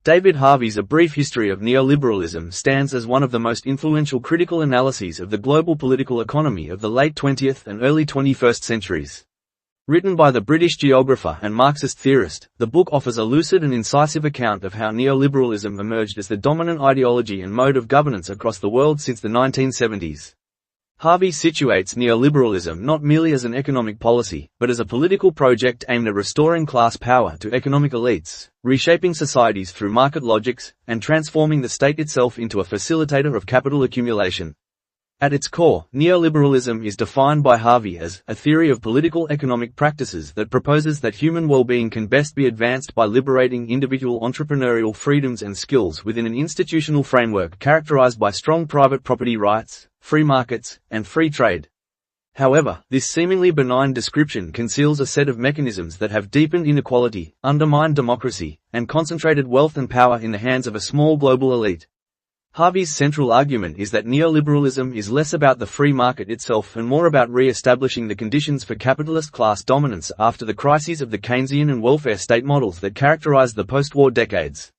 David Harvey's A Brief History of Neoliberalism stands as one of the most influential critical analyses of the global political economy of the late 20th and early 21st centuries. Written by the British geographer and Marxist theorist, the book offers a lucid and incisive account of how neoliberalism emerged as the dominant ideology and mode of governance across the world since the 1970s. Harvey situates neoliberalism not merely as an economic policy, but as a political project aimed at restoring class power to economic elites, reshaping societies through market logics, and transforming the state itself into a facilitator of capital accumulation. At its core, neoliberalism is defined by Harvey as a theory of political economic practices that proposes that human well-being can best be advanced by liberating individual entrepreneurial freedoms and skills within an institutional framework characterized by strong private property rights, free markets, and free trade. However, this seemingly benign description conceals a set of mechanisms that have deepened inequality, undermined democracy, and concentrated wealth and power in the hands of a small global elite. Harvey's central argument is that neoliberalism is less about the free market itself and more about re-establishing the conditions for capitalist class dominance after the crises of the Keynesian and welfare state models that characterized the post-war decades.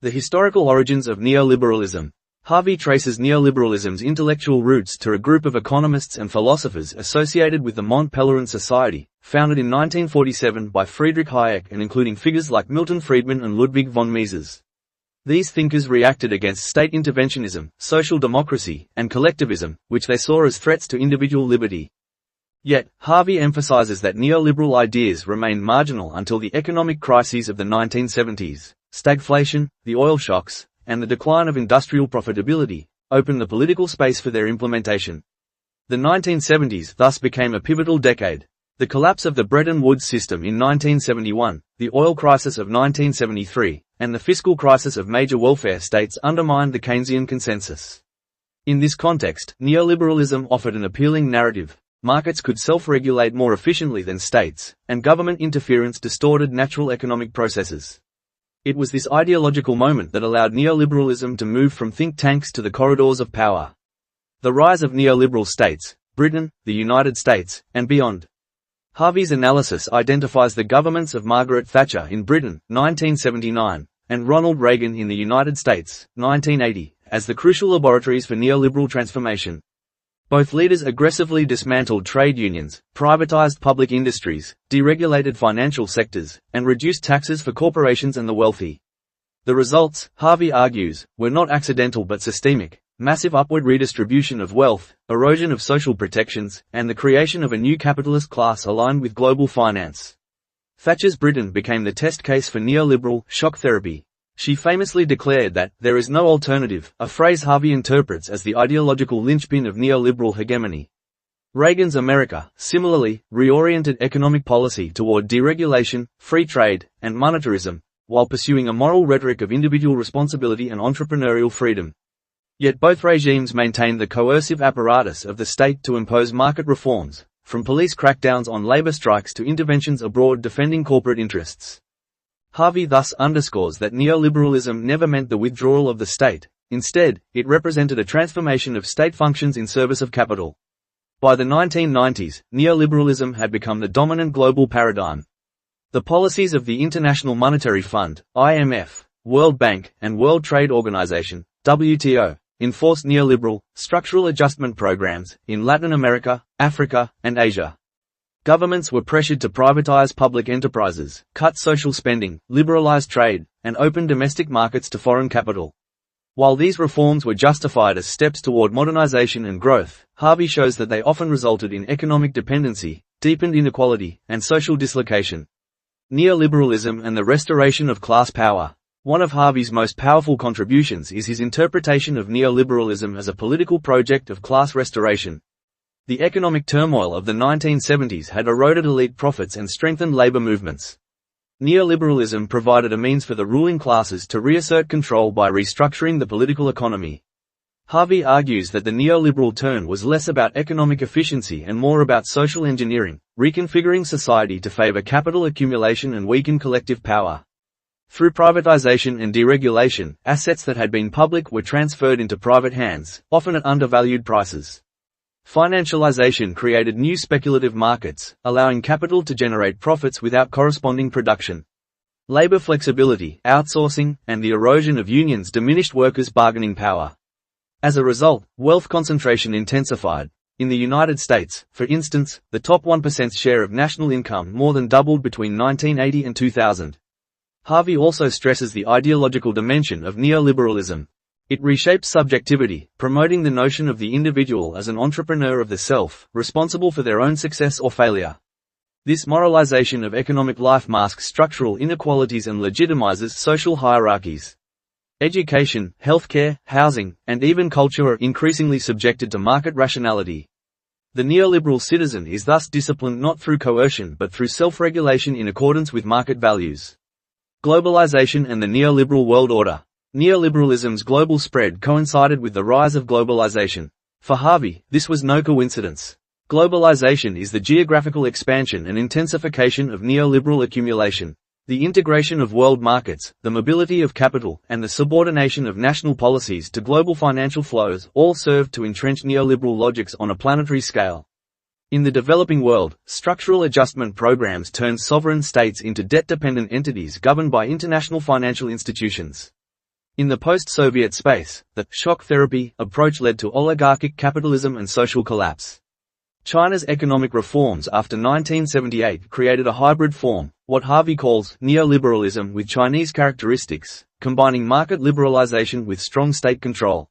The historical origins of neoliberalism. Harvey traces neoliberalism's intellectual roots to a group of economists and philosophers associated with the Mont Pelerin Society, founded in 1947 by Friedrich Hayek and including figures like Milton Friedman and Ludwig von Mises. These thinkers reacted against state interventionism, social democracy, and collectivism, which they saw as threats to individual liberty. Yet, Harvey emphasizes that neoliberal ideas remained marginal until the economic crises of the 1970s, stagflation, the oil shocks, and the decline of industrial profitability, opened the political space for their implementation. The 1970s thus became a pivotal decade. The collapse of the Bretton Woods system in 1971, the oil crisis of 1973, and the fiscal crisis of major welfare states undermined the Keynesian consensus. In this context, neoliberalism offered an appealing narrative. Markets could self-regulate more efficiently than states, and government interference distorted natural economic processes. It was this ideological moment that allowed neoliberalism to move from think tanks to the corridors of power. The rise of neoliberal states, Britain, the United States, and beyond. Harvey's analysis identifies the governments of Margaret Thatcher in Britain, 1979, and Ronald Reagan in the United States, 1980, as the crucial laboratories for neoliberal transformation. Both leaders aggressively dismantled trade unions, privatized public industries, deregulated financial sectors, and reduced taxes for corporations and the wealthy. The results, Harvey argues, were not accidental but systemic. Massive upward redistribution of wealth, erosion of social protections, and the creation of a new capitalist class aligned with global finance. Thatcher's Britain became the test case for neoliberal shock therapy. She famously declared that there is no alternative, a phrase Harvey interprets as the ideological linchpin of neoliberal hegemony. Reagan's America, similarly, reoriented economic policy toward deregulation, free trade, and monetarism, while pursuing a moral rhetoric of individual responsibility and entrepreneurial freedom. Yet both regimes maintained the coercive apparatus of the state to impose market reforms, from police crackdowns on labor strikes to interventions abroad defending corporate interests. Harvey thus underscores that neoliberalism never meant the withdrawal of the state. Instead, it represented a transformation of state functions in service of capital. By the 1990s, neoliberalism had become the dominant global paradigm. The policies of the International Monetary Fund, IMF, World Bank, and World Trade Organization, WTO, enforced neoliberal, structural adjustment programs in Latin America, Africa, and Asia. Governments were pressured to privatize public enterprises, cut social spending, liberalize trade, and open domestic markets to foreign capital. While these reforms were justified as steps toward modernization and growth, Harvey shows that they often resulted in economic dependency, deepened inequality, and social dislocation. Neoliberalism and the restoration of class power. One of Harvey's most powerful contributions is his interpretation of neoliberalism as a political project of class restoration. The economic turmoil of the 1970s had eroded elite profits and strengthened labor movements. Neoliberalism provided a means for the ruling classes to reassert control by restructuring the political economy. Harvey argues that the neoliberal turn was less about economic efficiency and more about social engineering, reconfiguring society to favor capital accumulation and weaken collective power. Through privatization and deregulation, assets that had been public were transferred into private hands, often at undervalued prices. Financialization created new speculative markets, allowing capital to generate profits without corresponding production. Labor flexibility, outsourcing, and the erosion of unions diminished workers' bargaining power. As a result, wealth concentration intensified. In the United States, for instance, the top 1% share of national income more than doubled between 1980 and 2000. Harvey also stresses the ideological dimension of neoliberalism. It reshapes subjectivity, promoting the notion of the individual as an entrepreneur of the self, responsible for their own success or failure. This moralization of economic life masks structural inequalities and legitimizes social hierarchies. Education, healthcare, housing, and even culture are increasingly subjected to market rationality. The neoliberal citizen is thus disciplined not through coercion but through self-regulation in accordance with market values. Globalization and the neoliberal world order. Neoliberalism's global spread coincided with the rise of globalization. For Harvey, this was no coincidence. Globalization is the geographical expansion and intensification of neoliberal accumulation. The integration of world markets, the mobility of capital, and the subordination of national policies to global financial flows all served to entrench neoliberal logics on a planetary scale. In the developing world, structural adjustment programs turned sovereign states into debt-dependent entities governed by international financial institutions. In the post-Soviet space, the shock therapy approach led to oligarchic capitalism and social collapse. China's economic reforms after 1978 created a hybrid form, what Harvey calls neoliberalism with Chinese characteristics, combining market liberalization with strong state control.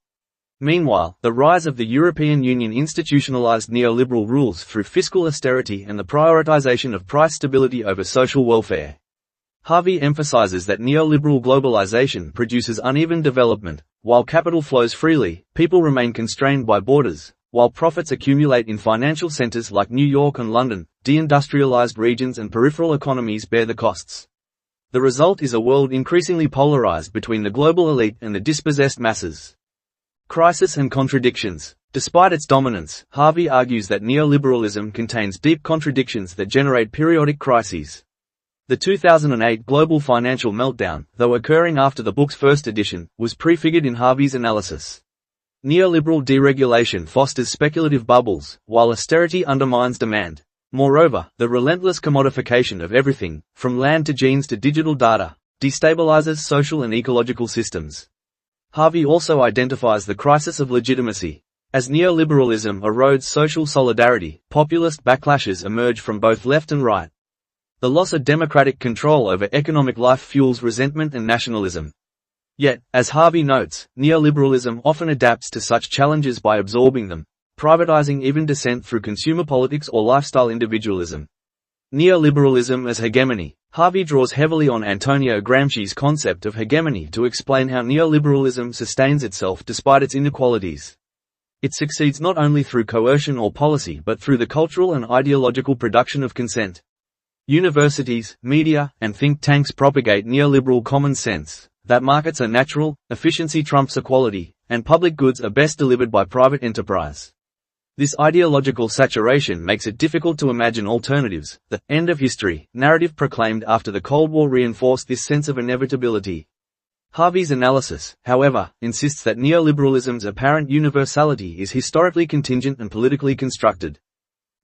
Meanwhile, the rise of the European Union institutionalized neoliberal rules through fiscal austerity and the prioritization of price stability over social welfare. Harvey emphasizes that neoliberal globalization produces uneven development. While capital flows freely, people remain constrained by borders. While profits accumulate in financial centers like New York and London, deindustrialized regions and peripheral economies bear the costs. The result is a world increasingly polarized between the global elite and the dispossessed masses. Crisis and contradictions. Despite its dominance, Harvey argues that neoliberalism contains deep contradictions that generate periodic crises. The 2008 global financial meltdown, though occurring after the book's first edition, was prefigured in Harvey's analysis. Neoliberal deregulation fosters speculative bubbles, while austerity undermines demand. Moreover, the relentless commodification of everything, from land to genes to digital data, destabilizes social and ecological systems. Harvey also identifies the crisis of legitimacy. As neoliberalism erodes social solidarity, populist backlashes emerge from both left and right. The loss of democratic control over economic life fuels resentment and nationalism. Yet, as Harvey notes, neoliberalism often adapts to such challenges by absorbing them, privatizing even dissent through consumer politics or lifestyle individualism. Neoliberalism as hegemony. Harvey draws heavily on Antonio Gramsci's concept of hegemony to explain how neoliberalism sustains itself despite its inequalities. It succeeds not only through coercion or policy but through the cultural and ideological production of consent. Universities, media, and think tanks propagate neoliberal common sense that markets are natural, efficiency trumps equality, and public goods are best delivered by private enterprise. This ideological saturation makes it difficult to imagine alternatives. The end of history narrative proclaimed after the Cold War reinforced this sense of inevitability. Harvey's analysis, however, insists that neoliberalism's apparent universality is historically contingent and politically constructed.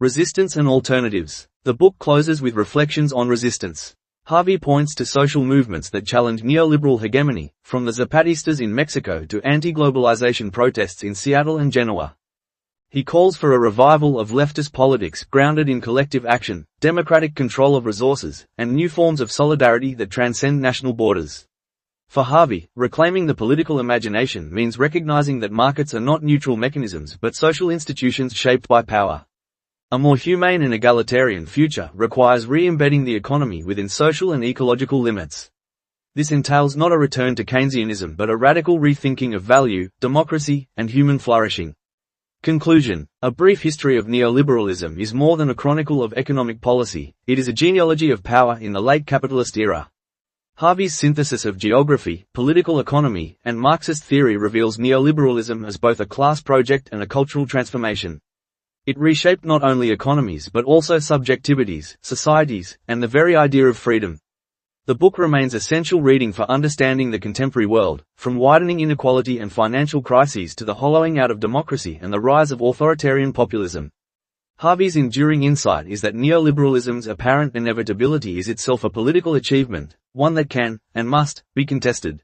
Resistance and alternatives. The book closes with reflections on resistance. Harvey points to social movements that challenge neoliberal hegemony, from the Zapatistas in Mexico to anti-globalization protests in Seattle and Genoa. He calls for a revival of leftist politics grounded in collective action, democratic control of resources, and new forms of solidarity that transcend national borders. For Harvey, reclaiming the political imagination means recognizing that markets are not neutral mechanisms but social institutions shaped by power. A more humane and egalitarian future requires re-embedding the economy within social and ecological limits. This entails not a return to Keynesianism but a radical rethinking of value, democracy, and human flourishing. Conclusion. A brief history of neoliberalism is more than a chronicle of economic policy, it is a genealogy of power in the late capitalist era. Harvey's synthesis of geography, political economy, and Marxist theory reveals neoliberalism as both a class project and a cultural transformation. It reshaped not only economies but also subjectivities, societies, and the very idea of freedom. The book remains essential reading for understanding the contemporary world, from widening inequality and financial crises to the hollowing out of democracy and the rise of authoritarian populism. Harvey's enduring insight is that neoliberalism's apparent inevitability is itself a political achievement, one that can, and must, be contested.